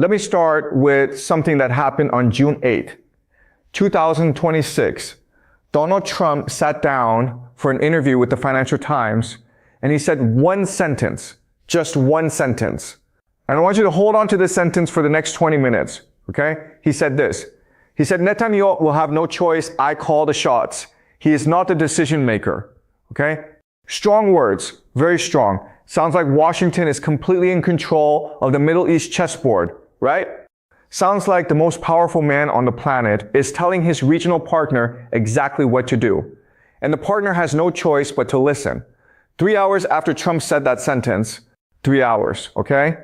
Let me start with something that happened on June 8th, 2026. Donald Trump sat down for an interview with the Financial Times, and he said one sentence, just one sentence. And I want you to hold on to this sentence for the next 20 minutes, okay? He said this. He said, Netanyahu will have no choice. I call the shots. He is not the decision maker, okay? Strong words, very strong. Sounds like Washington is completely in control of the Middle East chessboard, right? Sounds like the most powerful man on the planet is telling his regional partner exactly what to do. And the partner has no choice but to listen. 3 hours after Trump said that sentence, 3 hours, okay?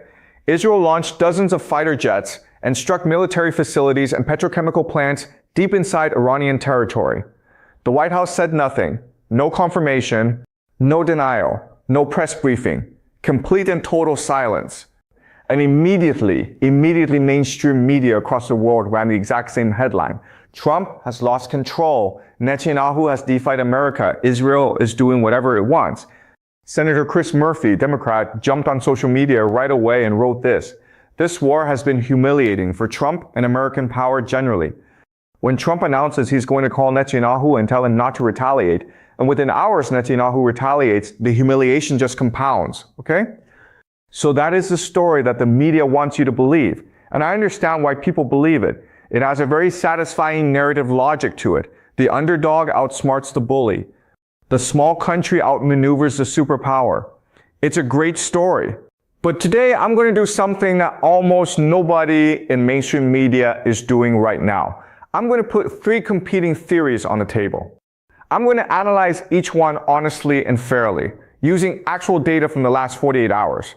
Israel launched dozens of fighter jets and struck military facilities and petrochemical plants deep inside Iranian territory. The White House said nothing, no confirmation, no denial, no press briefing, complete and total silence. And immediately mainstream media across the world ran the exact same headline. Trump has lost control. Netanyahu has defied America. Israel is doing whatever it wants. Senator Chris Murphy, Democrat, jumped on social media right away and wrote this. This war has been humiliating for Trump and American power generally. When Trump announces he's going to call Netanyahu and tell him not to retaliate, and within hours Netanyahu retaliates, the humiliation just compounds, okay? So that is the story that the media wants you to believe. And I understand why people believe it. It has a very satisfying narrative logic to it. The underdog outsmarts the bully. The small country outmaneuvers the superpower. It's a great story. But today I'm going to do something that almost nobody in mainstream media is doing right now. I'm going to put 3 competing theories on the table. I'm going to analyze each one honestly and fairly, using actual data from the last 48 hours.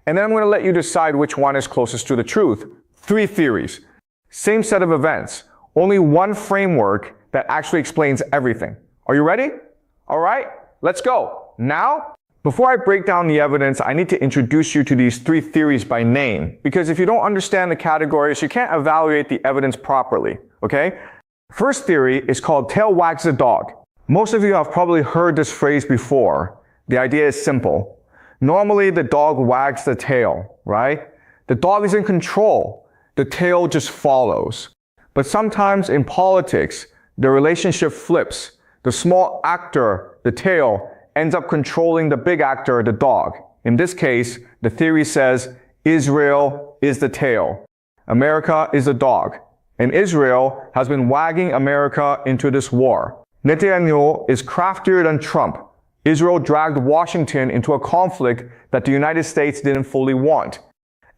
And then I'm going to let you decide which one is closest to the truth. 3 theories. Same set of events. Only one framework that actually explains everything. Are you ready? All right, let's go. Now, before I break down the evidence, I need to introduce you to these 3 theories by name, because if you don't understand the categories, you can't evaluate the evidence properly, okay? First theory is called tail wags the dog. Most of you have probably heard this phrase before. The idea is simple. Normally, the dog wags the tail, right? The dog is in control. The tail just follows. But sometimes in politics, the relationship flips. The small actor, the tail, ends up controlling the big actor, the dog. In this case, the theory says Israel is the tail. America is the dog. And Israel has been wagging America into this war. Netanyahu is craftier than Trump. Israel dragged Washington into a conflict that the United States didn't fully want.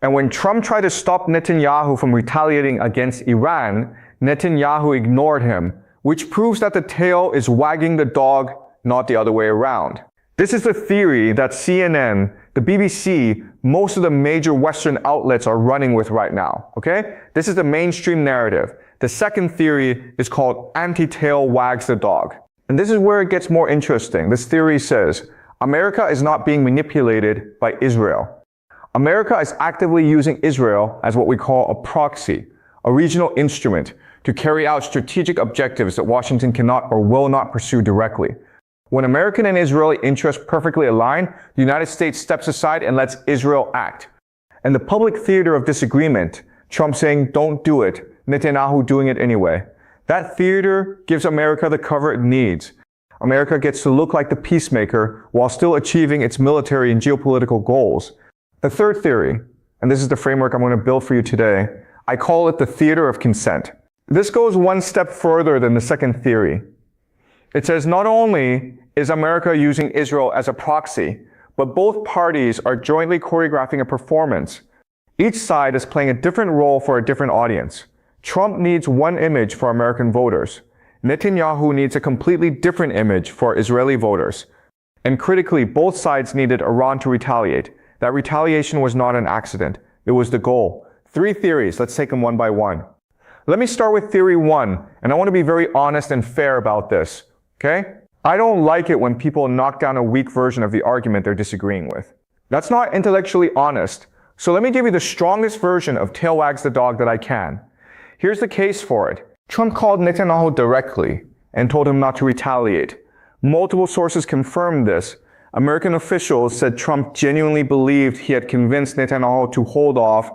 And when Trump tried to stop Netanyahu from retaliating against Iran, Netanyahu ignored him, which proves that the tail is wagging the dog, not the other way around. This is the theory that CNN, the BBC, most of the major Western outlets are running with right now, okay? This is the mainstream narrative. The second theory is called anti-tail wags the dog. And this is where it gets more interesting. This theory says, America is not being manipulated by Israel. America is actively using Israel as what we call a proxy, a regional instrument, to carry out strategic objectives that Washington cannot or will not pursue directly. When American and Israeli interests perfectly align, the United States steps aside and lets Israel act. And the public theater of disagreement, Trump saying, don't do it, Netanyahu doing it anyway. That theater gives America the cover it needs. America gets to look like the peacemaker while still achieving its military and geopolitical goals. The third theory, and this is the framework I'm going to build for you today, I call it the theater of consent. This goes one step further than the second theory. It says not only is America using Israel as a proxy, but both parties are jointly choreographing a performance. Each side is playing a different role for a different audience. Trump needs one image for American voters. Netanyahu needs a completely different image for Israeli voters. And critically, both sides needed Iran to retaliate. That retaliation was not an accident. It was the goal. 3 theories. Let's take them one by one. Let me start with theory 1, and I want to be very honest and fair about this, okay? I don't like it when people knock down a weak version of the argument they're disagreeing with. That's not intellectually honest. So let me give you the strongest version of tail wags the dog that I can. Here's the case for it. Trump called Netanyahu directly and told him not to retaliate. Multiple sources confirmed this. American officials said Trump genuinely believed he had convinced Netanyahu to hold off.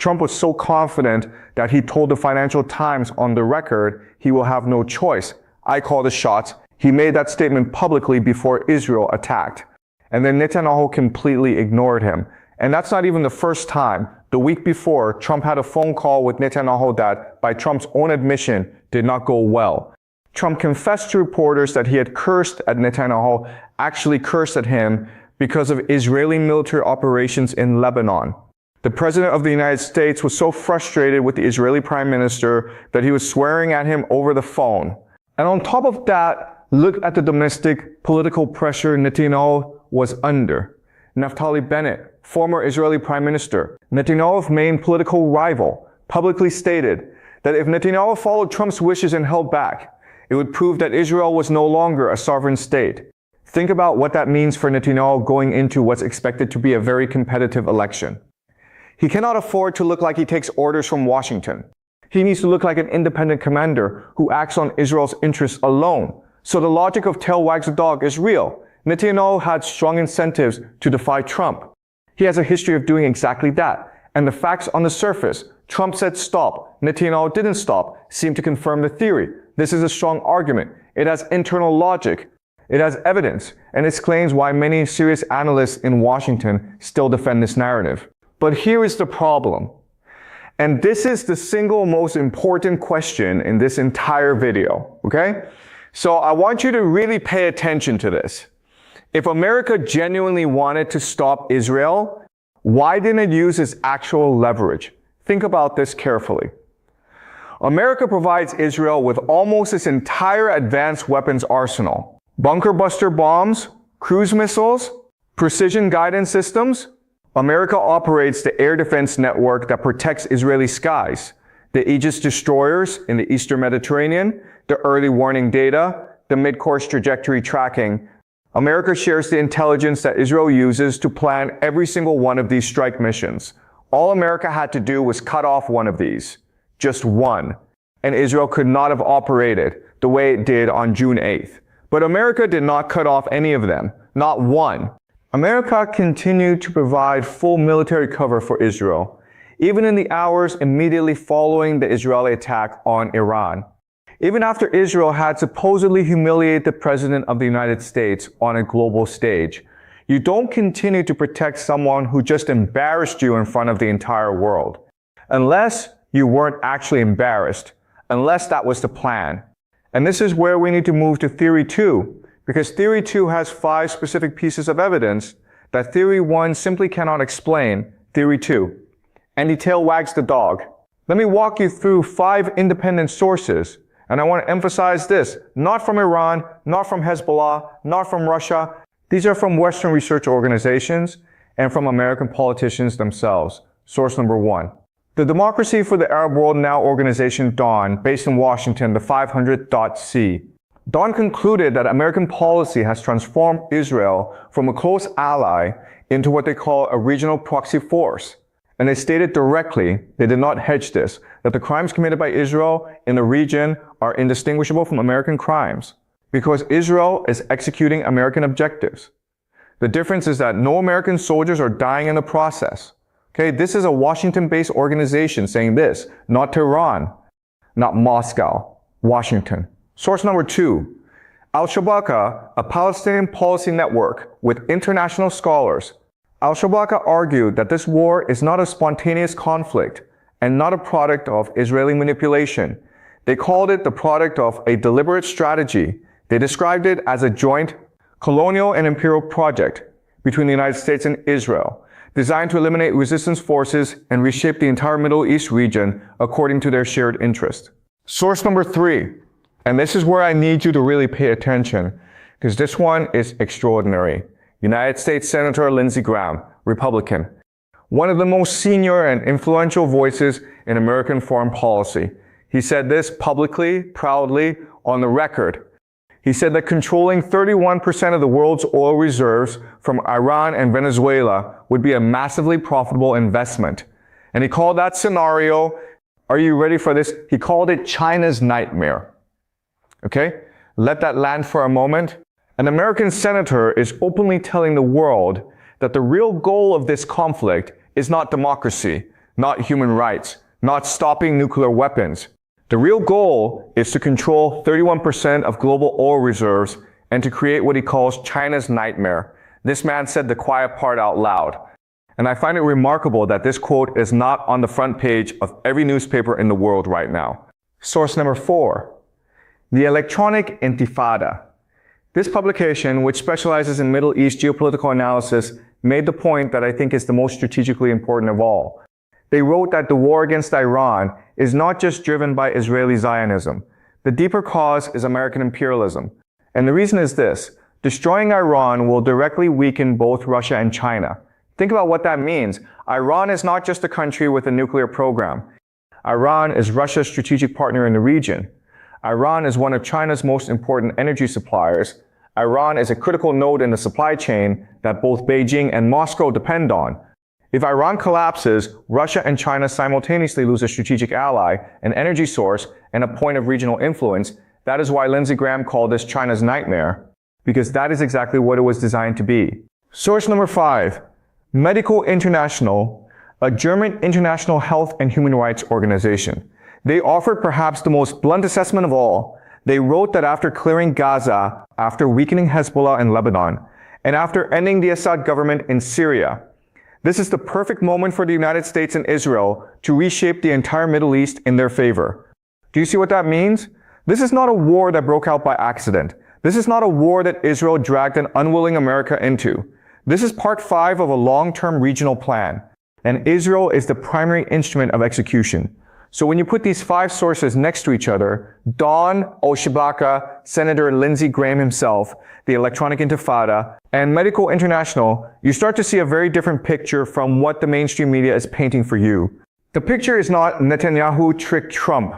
Trump was so confident that he told the Financial Times on the record he will have no choice. I call the shots. He made that statement publicly before Israel attacked. And then Netanyahu completely ignored him. And that's not even the first time. The week before, Trump had a phone call with Netanyahu that, by Trump's own admission, did not go well. Trump confessed to reporters that he had cursed at Netanyahu, actually cursed at him because of Israeli military operations in Lebanon. The President of the United States was so frustrated with the Israeli Prime Minister that he was swearing at him over the phone. And on top of that, look at the domestic political pressure Netanyahu was under. Naftali Bennett, former Israeli Prime Minister, Netanyahu's main political rival, publicly stated that if Netanyahu followed Trump's wishes and held back, it would prove that Israel was no longer a sovereign state. Think about what that means for Netanyahu going into what's expected to be a very competitive election. He cannot afford to look like he takes orders from Washington. He needs to look like an independent commander who acts on Israel's interests alone. So the logic of tail wags the dog is real. Netanyahu had strong incentives to defy Trump. He has a history of doing exactly that. And the facts on the surface, Trump said stop, Netanyahu didn't stop, seem to confirm the theory. This is a strong argument. It has internal logic. It has evidence, and it explains why many serious analysts in Washington still defend this narrative. But here is the problem. And this is the single most important question in this entire video, okay? So I want you to really pay attention to this. If America genuinely wanted to stop Israel, why didn't it use its actual leverage? Think about this carefully. America provides Israel with almost its entire advanced weapons arsenal. Bunker buster bombs, cruise missiles, precision guidance systems. America operates the air defense network that protects Israeli skies, the Aegis destroyers in the Eastern Mediterranean, the early warning data, the mid-course trajectory tracking. America shares the intelligence that Israel uses to plan every single one of these strike missions. All America had to do was cut off one of these, just one, and Israel could not have operated the way it did on June 8th. But America did not cut off any of them, not one. America continued to provide full military cover for Israel, even in the hours immediately following the Israeli attack on Iran. Even after Israel had supposedly humiliated the President of the United States on a global stage, you don't continue to protect someone who just embarrassed you in front of the entire world. Unless you weren't actually embarrassed, unless that was the plan. And this is where we need to move to Theory 2. Because Theory 2 has 5 specific pieces of evidence that Theory 1 simply cannot explain Theory 2. And the tail wags the dog. Let me walk you through 5 independent sources. And I want to emphasize this, not from Iran, not from Hezbollah, not from Russia. These are from Western research organizations and from American politicians themselves. Source number 1. The Democracy for the Arab World Now organization, DAWN, based in Washington, the 500.c. DAWN concluded that American policy has transformed Israel from a close ally into what they call a regional proxy force. And they stated directly, they did not hedge this, that the crimes committed by Israel in the region are indistinguishable from American crimes because Israel is executing American objectives. The difference is that no American soldiers are dying in the process. Okay, this is a Washington-based organization saying this, not Tehran, not Moscow, Washington. Source number 2, Al-Shabaka, a Palestinian policy network with international scholars. Al-Shabaka argued that this war is not a spontaneous conflict and not a product of Israeli manipulation. They called it the product of a deliberate strategy. They described it as a joint colonial and imperial project between the United States and Israel, designed to eliminate resistance forces and reshape the entire Middle East region according to their shared interest. Source number 3. And this is where I need you to really pay attention, because this one is extraordinary. United States Senator Lindsey Graham, Republican. One of the most senior and influential voices in American foreign policy. He said this publicly, proudly, on the record. He said that controlling 31% of the world's oil reserves from Iran and Venezuela would be a massively profitable investment. And he called that scenario, are you ready for this? He called it China's nightmare. Okay? Let that land for a moment. An American senator is openly telling the world that the real goal of this conflict is not democracy. not human rights, not stopping nuclear weapons. The real goal is to control 31% of global oil reserves and to create what he calls China's nightmare. This man said the quiet part out loud. And I find it remarkable that this quote is not on the front page of every newspaper in the world right now. Source number 4, the Electronic Intifada. This publication, which specializes in Middle East geopolitical analysis, made the point that I think is the most strategically important of all. They wrote that the war against Iran is not just driven by Israeli Zionism. The deeper cause is American imperialism. And the reason is this: destroying Iran will directly weaken both Russia and China. Think about what that means. Iran is not just a country with a nuclear program. Iran is Russia's strategic partner in the region. Iran is one of China's most important energy suppliers. Iran is a critical node in the supply chain that both Beijing and Moscow depend on. If Iran collapses, Russia and China simultaneously lose a strategic ally, an energy source, and a point of regional influence. That is why Lindsey Graham called this China's nightmare, because that is exactly what it was designed to be. Source number 5, Medical International, a German international health and human rights organization. They offered perhaps the most blunt assessment of all. They wrote that after clearing Gaza, after weakening Hezbollah in Lebanon, and after ending the Assad government in Syria, this is the perfect moment for the United States and Israel to reshape the entire Middle East in their favor. Do you see what that means? This is not a war that broke out by accident. This is not a war that Israel dragged an unwilling America into. This is part 5 of a long-term regional plan, and Israel is the primary instrument of execution. So when you put these 5 sources next to each other, Dawn, Oshibaka, Senator Lindsey Graham himself, the Electronic Intifada, and Medical International, you start to see a very different picture from what the mainstream media is painting for you. The picture is not Netanyahu tricked Trump.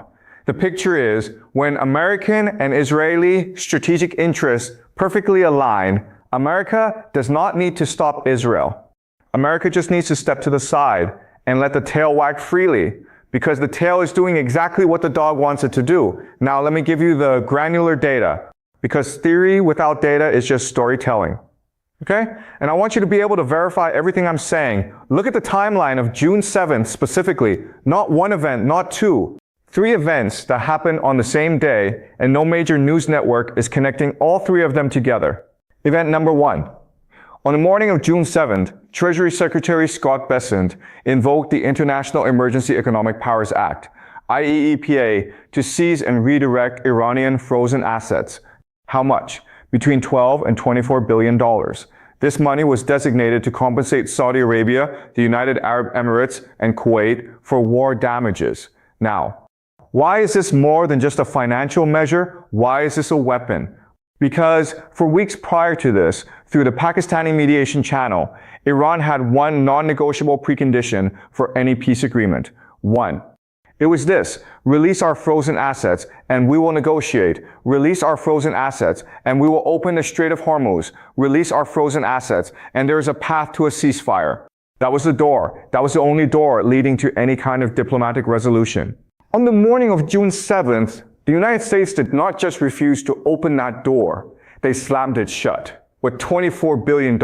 The picture is when American and Israeli strategic interests perfectly align, America does not need to stop Israel. America just needs to step to the side and let the tail wag freely, because the tail is doing exactly what the dog wants it to do. Now let me give you the granular data, because theory without data is just storytelling. Okay? And I want you to be able to verify everything I'm saying. Look at the timeline of June 7th specifically. Not one event, not 2. 3 events that happened on the same day, and no major news network is connecting all 3 of them together. Event number 1. On the morning of June 7th, Treasury Secretary Scott Bessent invoked the International Emergency Economic Powers Act, IEEPA, to seize and redirect Iranian frozen assets. How much? Between $12 and $24 billion. This money was designated to compensate Saudi Arabia, the United Arab Emirates, and Kuwait for war damages. Now, why is this more than just a financial measure? Why is this a weapon? Because for weeks prior to this, through the Pakistani mediation channel, Iran had one non-negotiable precondition for any peace agreement. 1. It was this: release our frozen assets and we will negotiate. Release our frozen assets and we will open the Strait of Hormuz. Release our frozen assets and there is a path to a ceasefire. That was the door. That was the only door leading to any kind of diplomatic resolution. On the morning of June 7th, the United States did not just refuse to open that door. They slammed it shut with $24 billion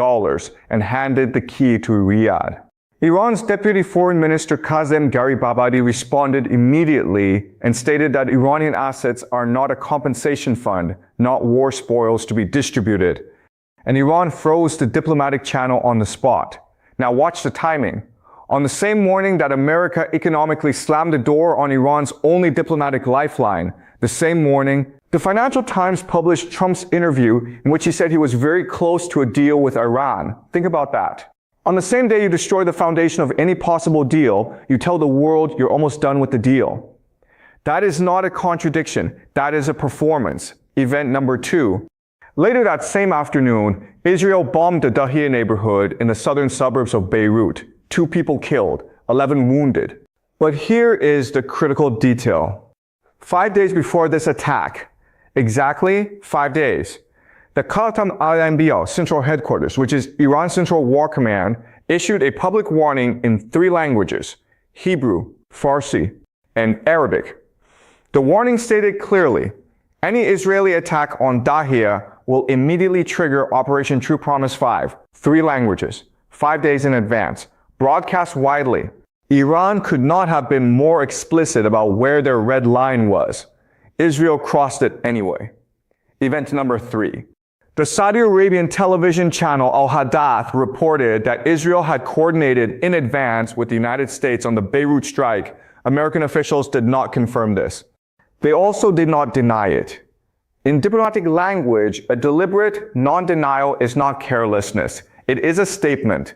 and handed the key to Riyadh. Iran's Deputy Foreign Minister Kazem Garibabadi responded immediately and stated that Iranian assets are not a compensation fund, not war spoils to be distributed. And Iran froze the diplomatic channel on the spot. Now watch the timing. On the same morning that America economically slammed the door on Iran's only diplomatic lifeline, the same morning, the Financial Times published Trump's interview in which he said he was very close to a deal with Iran. Think about that. On the same day you destroy the foundation of any possible deal, you tell the world you're almost done with the deal. That is not a contradiction. That is a performance. Event number 2. Later that same afternoon, Israel bombed the Dahia neighborhood in the southern suburbs of Beirut. 2 people killed, 11 wounded. But here is the critical detail. 5 days before this attack, exactly 5 days, the Khatam al-Anbiya Central Headquarters, which is Iran's Central War Command, issued a public warning in 3 languages: Hebrew, Farsi, and Arabic. The warning stated clearly, any Israeli attack on Dahia will immediately trigger Operation True Promise 5, 3 languages, 5 days in advance, broadcast widely. Iran could not have been more explicit about where their red line was. Israel crossed it anyway. Event number 3. The Saudi Arabian television channel Al Hadath reported that Israel had coordinated in advance with the United States on the Beirut strike. American officials did not confirm this. They also did not deny it. In diplomatic language, a deliberate non-denial is not carelessness. It is a statement.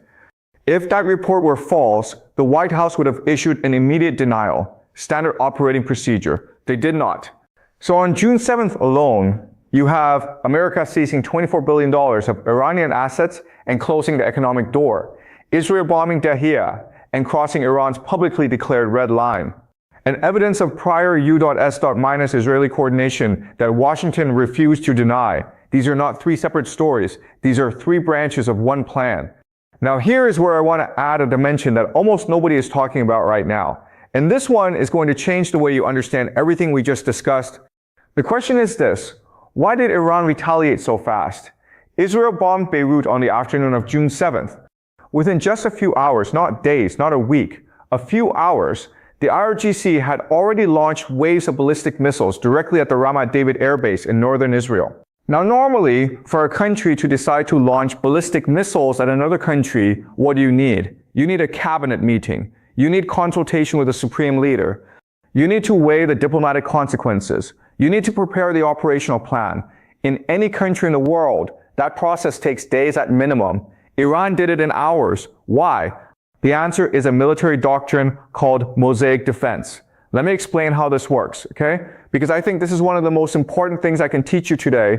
If that report were false, the White House would have issued an immediate denial, standard operating procedure. They did not. So on June 7th alone, you have America seizing $24 billion of Iranian assets and closing the economic door, Israel bombing Dahia and crossing Iran's publicly declared red line, and evidence of prior U.S. Israeli coordination that Washington refused to deny. These are not 3 separate stories. These are 3 branches of one plan. Now here is where I want to add a dimension that almost nobody is talking about right now. And this one is going to change the way you understand everything we just discussed. The question is this: why did Iran retaliate so fast? Israel bombed Beirut on the afternoon of June 7th. Within just a few hours, not days, not a week, a few hours, the IRGC had already launched waves of ballistic missiles directly at the Ramat David Air Base in northern Israel. Now normally, for a country to decide to launch ballistic missiles at another country, what do you need? You need a cabinet meeting. You need consultation with the supreme leader. You need to weigh the diplomatic consequences. You need to prepare the operational plan. In any country in the world, that process takes days at minimum. Iran did it in hours. Why? The answer is a military doctrine called Mosaic Defense. Let me explain how this works, okay? Because I think this is one of the most important things I can teach you today.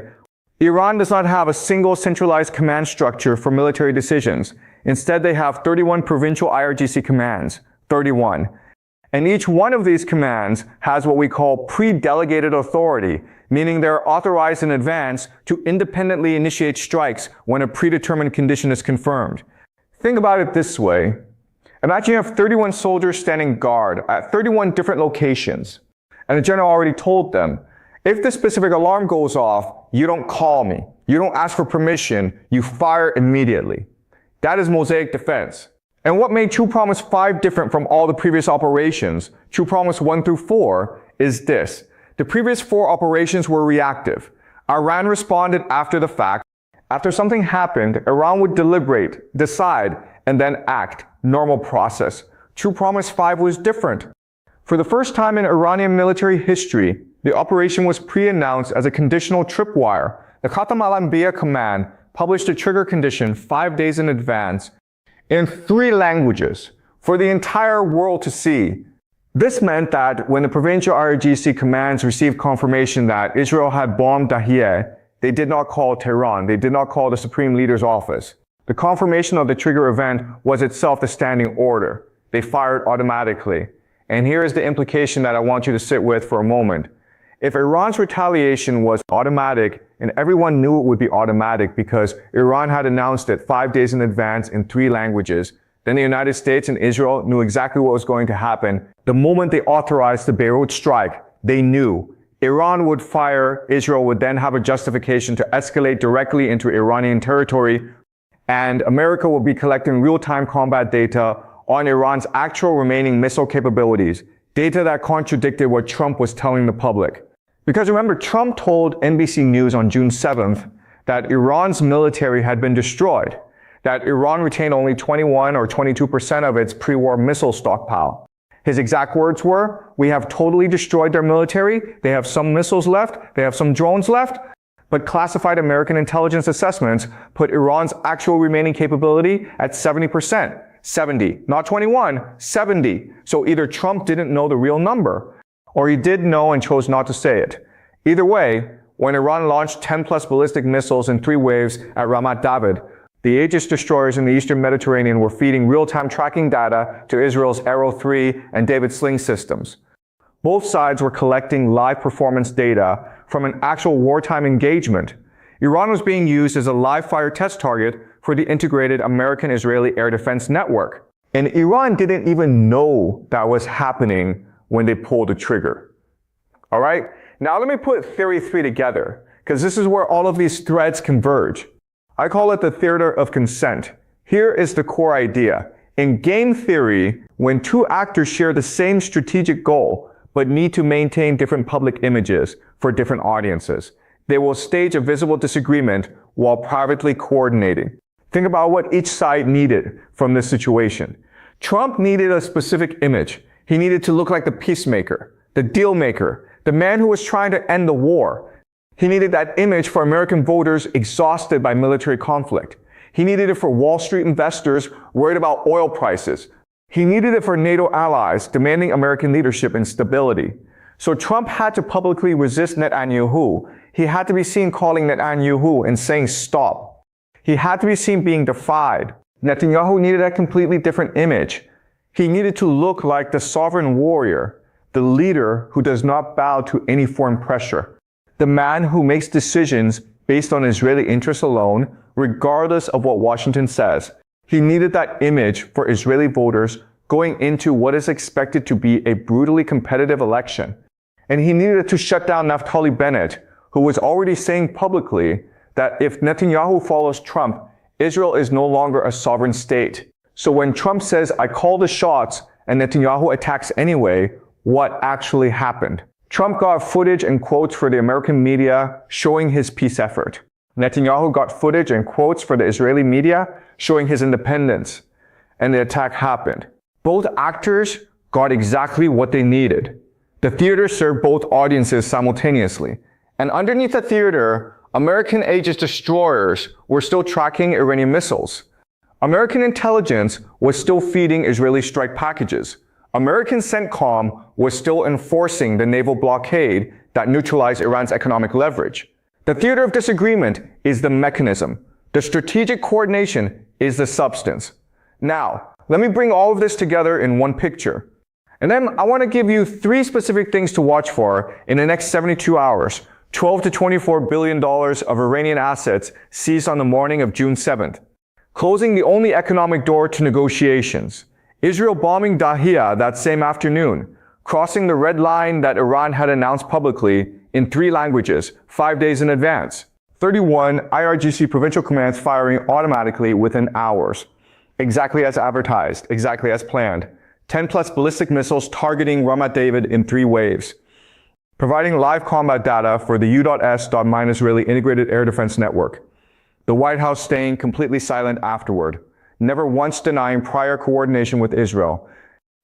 Iran does not have a single centralized command structure for military decisions. Instead, they have 31 provincial IRGC commands. 31. And each one of these commands has what we call pre-delegated authority, meaning they're authorized in advance to independently initiate strikes when a predetermined condition is confirmed. Think about it this way. Imagine you have 31 soldiers standing guard at 31 different locations. And the general already told them, if this specific alarm goes off, you don't call me. You don't ask for permission. You fire immediately. That is Mosaic Defense. And what made True Promise 5 different from all the previous operations, True Promise 1 through 4, is this. The previous 4 operations were reactive. Iran responded after the fact. After something happened, Iran would deliberate, decide, and then act. Normal process. True Promise 5 was different. For the first time in Iranian military history, the operation was pre-announced as a conditional tripwire. The Khatam al-Anbiya command published a trigger condition 5 days in advance in 3 languages for the entire world to see. This meant that when the provincial IRGC commands received confirmation that Israel had bombed Dahia, they did not call Tehran. They did not call the Supreme Leader's office. The confirmation of the trigger event was itself the standing order. They fired automatically. And here is the implication that I want you to sit with for a moment. If Iran's retaliation was automatic, and everyone knew it would be automatic because Iran had announced it 5 days in advance in 3 languages, then the United States and Israel knew exactly what was going to happen. The moment they authorized the Beirut strike, they knew Iran would fire, Israel would then have a justification to escalate directly into Iranian territory, and America will be collecting real-time combat data on Iran's actual remaining missile capabilities, data that contradicted what Trump was telling the public. Because remember, Trump told NBC News on June 7th that Iran's military had been destroyed, that Iran retained only 21 or 22% of its pre-war missile stockpile. His exact words were, "We have totally destroyed their military, they have some missiles left, they have some drones left," but classified American intelligence assessments put Iran's actual remaining capability at 70%. 70, not 21, 70. So either Trump didn't know the real number, or he did know and chose not to say it. Either way, when Iran launched 10 plus ballistic missiles in 3 waves at Ramat David, the Aegis destroyers in the Eastern Mediterranean were feeding real-time tracking data to Israel's Arrow 3 and David Sling systems. Both sides were collecting live performance data from an actual wartime engagement. Iran was being used as a live fire test target for the integrated American-Israeli air defense network. And Iran didn't even know that was happening when they pulled the trigger. All right? Now let me put theory 3 together, because this is where all of these threads converge. I call it the theater of consent. Here is the core idea. In game theory, when two actors share the same strategic goal, but need to maintain different public images for different audiences, they will stage a visible disagreement while privately coordinating. Think about what each side needed from this situation. Trump needed a specific image. He needed to look like the peacemaker, the deal maker, the man who was trying to end the war. He needed that image for American voters exhausted by military conflict. He needed it for Wall Street investors worried about oil prices. He needed it for NATO allies demanding American leadership and stability. So Trump had to publicly resist Netanyahu. He had to be seen calling Netanyahu and saying stop. He had to be seen being defied. Netanyahu needed a completely different image. He needed to look like the sovereign warrior, the leader who does not bow to any foreign pressure, the man who makes decisions based on Israeli interests alone, regardless of what Washington says. He needed that image for Israeli voters going into what is expected to be a brutally competitive election. And he needed to shut down Naftali Bennett, who was already saying publicly that if Netanyahu follows Trump, Israel is no longer a sovereign state. So when Trump says, I call the shots, and Netanyahu attacks anyway, what actually happened? Trump got footage and quotes for the American media showing his peace effort. Netanyahu got footage and quotes for the Israeli media showing his independence. And the attack happened. Both actors got exactly what they needed. The theater served both audiences simultaneously. And underneath the theater, American Aegis destroyers were still tracking Iranian missiles. American intelligence was still feeding Israeli strike packages. American CENTCOM was still enforcing the naval blockade that neutralized Iran's economic leverage. The theater of disagreement is the mechanism. The strategic coordination is the substance. Now, let me bring all of this together in one picture. And then I want to give you 3 specific things to watch for in the next 72 hours. $12 to $24 billion of Iranian assets seized on the morning of June 7th. Closing the only economic door to negotiations. Israel bombing Dahia that same afternoon. Crossing the red line that Iran had announced publicly in 3 languages, 5 days in advance. 31 IRGC provincial commands firing automatically within hours. Exactly as advertised, exactly as planned. 10 plus ballistic missiles targeting Ramat David in 3 waves. Providing live combat data for the U.S.-Israeli Integrated Air Defense Network. The White House staying completely silent afterward, never once denying prior coordination with Israel.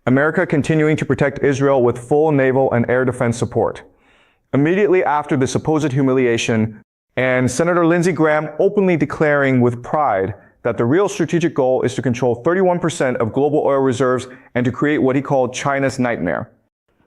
America continuing to protect Israel with full naval and air defense support. Immediately after the supposed humiliation, and Senator Lindsey Graham openly declaring with pride that the real strategic goal is to control 31% of global oil reserves and to create what he called China's nightmare.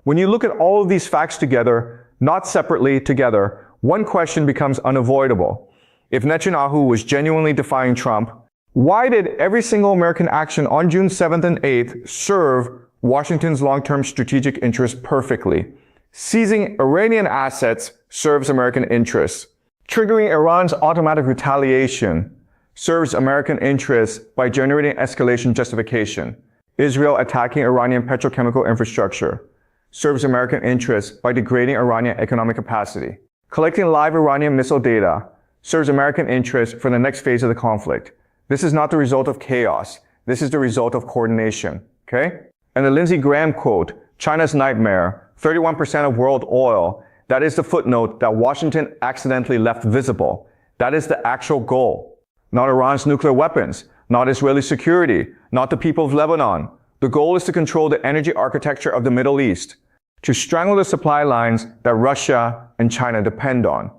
When you look at all of these facts together, not separately, together, one question becomes unavoidable. If Netanyahu was genuinely defying Trump, why did every single American action on June 7th and 8th serve Washington's long-term strategic interests perfectly? Seizing Iranian assets serves American interests. Triggering Iran's automatic retaliation serves American interests by generating escalation justification. Israel attacking Iranian petrochemical infrastructure serves American interests by degrading Iranian economic capacity. Collecting live Iranian missile data serves American interests for the next phase of the conflict. This is not the result of chaos. This is the result of coordination, okay? And the Lindsey Graham quote, China's nightmare, 31% of world oil, that is the footnote that Washington accidentally left visible. That is the actual goal. Not Iran's nuclear weapons, not Israeli security, not the people of Lebanon. The goal is to control the energy architecture of the Middle East, to strangle the supply lines that Russia and China depend on,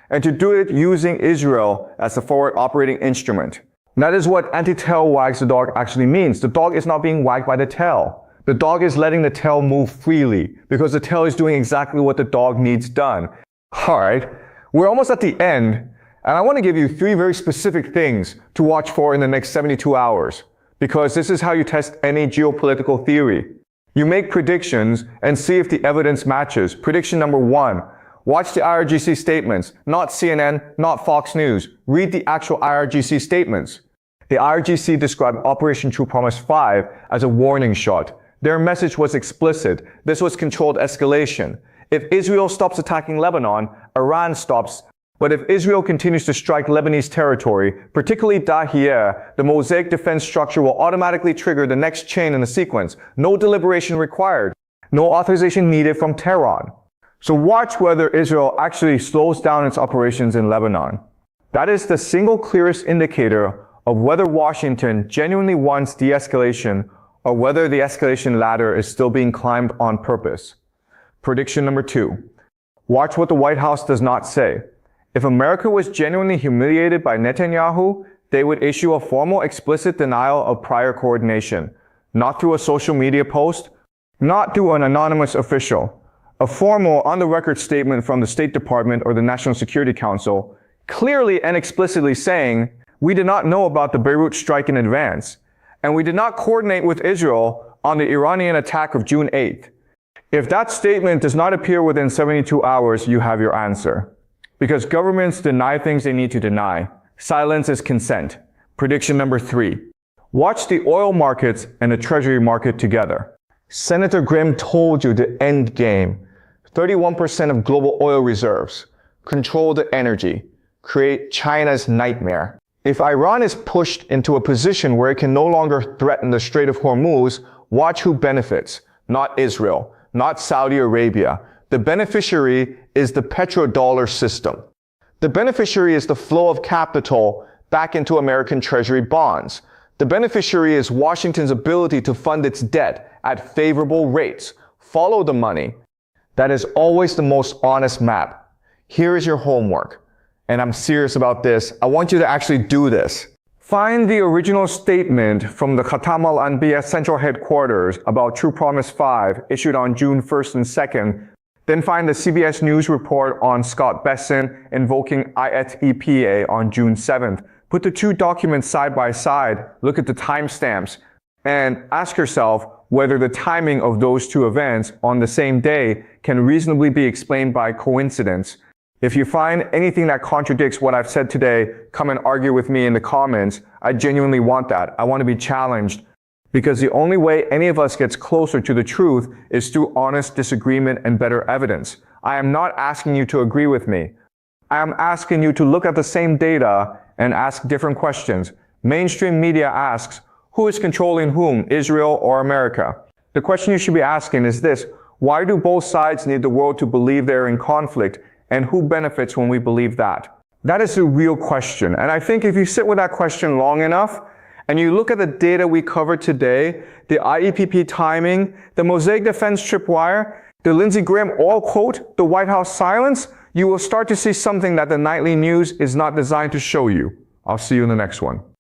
and to do it using Israel as the forward operating instrument. That is what anti-tail wags the dog actually means. The dog is not being wagged by the tail. The dog is letting the tail move freely because the tail is doing exactly what the dog needs done. Alright, we're almost at the end, and I want to give you 3 very specific things to watch for in the next 72 hours. Because this is how you test any geopolitical theory. You make predictions and see if the evidence matches. Prediction number 1. Watch the IRGC statements, not CNN, not Fox News. Read the actual IRGC statements. The IRGC described Operation True Promise 5 as a warning shot. Their message was explicit. This was controlled escalation. If Israel stops attacking Lebanon, Iran stops But if Israel continues to strike Lebanese territory, particularly Dahiyeh, the Mosaic Defense structure will automatically trigger the next chain in the sequence. No deliberation required. No authorization needed from Tehran. So watch whether Israel actually slows down its operations in Lebanon. That is the single clearest indicator of whether Washington genuinely wants de-escalation or whether the escalation ladder is still being climbed on purpose. Prediction number 2. Watch what the White House does not say. If America was genuinely humiliated by Netanyahu, they would issue a formal explicit denial of prior coordination, not through a social media post, not through an anonymous official. A formal on-the-record statement from the State Department or the National Security Council, clearly and explicitly saying, we did not know about the Beirut strike in advance, and we did not coordinate with Israel on the Iranian attack of June 8th. If that statement does not appear within 72 hours, you have your answer. Because governments deny things they need to deny. Silence is consent. Prediction number 3. Watch the oil markets and the treasury market together. Senator Grimm told you the end game. 31% of global oil reserves. Control the energy. Create China's nightmare. If Iran is pushed into a position where it can no longer threaten the Strait of Hormuz, watch who benefits. Not Israel. Not Saudi Arabia. The beneficiary is the petrodollar system. The beneficiary is the flow of capital back into American Treasury bonds. The beneficiary is Washington's ability to fund its debt at favorable rates. Follow the money. That is always the most honest map. Here is your homework. And I'm serious about this. I want you to actually do this. Find the original statement from the Khatam al-Anbiya Central Headquarters about True Promise 5, issued on June 1st and 2nd. Then find the CBS News report on Scott Besson invoking IEEPA on June 7th. Put the two documents side by side, look at the timestamps, and ask yourself whether the timing of those two events on the same day can reasonably be explained by coincidence. If you find anything that contradicts what I've said today, come and argue with me in the comments. I genuinely want that. I want to be challenged. Because the only way any of us gets closer to the truth is through honest disagreement and better evidence. I am not asking you to agree with me. I am asking you to look at the same data and ask different questions. Mainstream media asks, who is controlling whom, Israel or America? The question you should be asking is this: why do both sides need the world to believe they're in conflict, and who benefits when we believe that? That is the real question. And I think if you sit with that question long enough, and you look at the data we covered today, the IEEPA timing, the Mosaic Defense tripwire, the Lindsey Graham oil quote, the White House silence, you will start to see something that the nightly news is not designed to show you. I'll see you in the next one.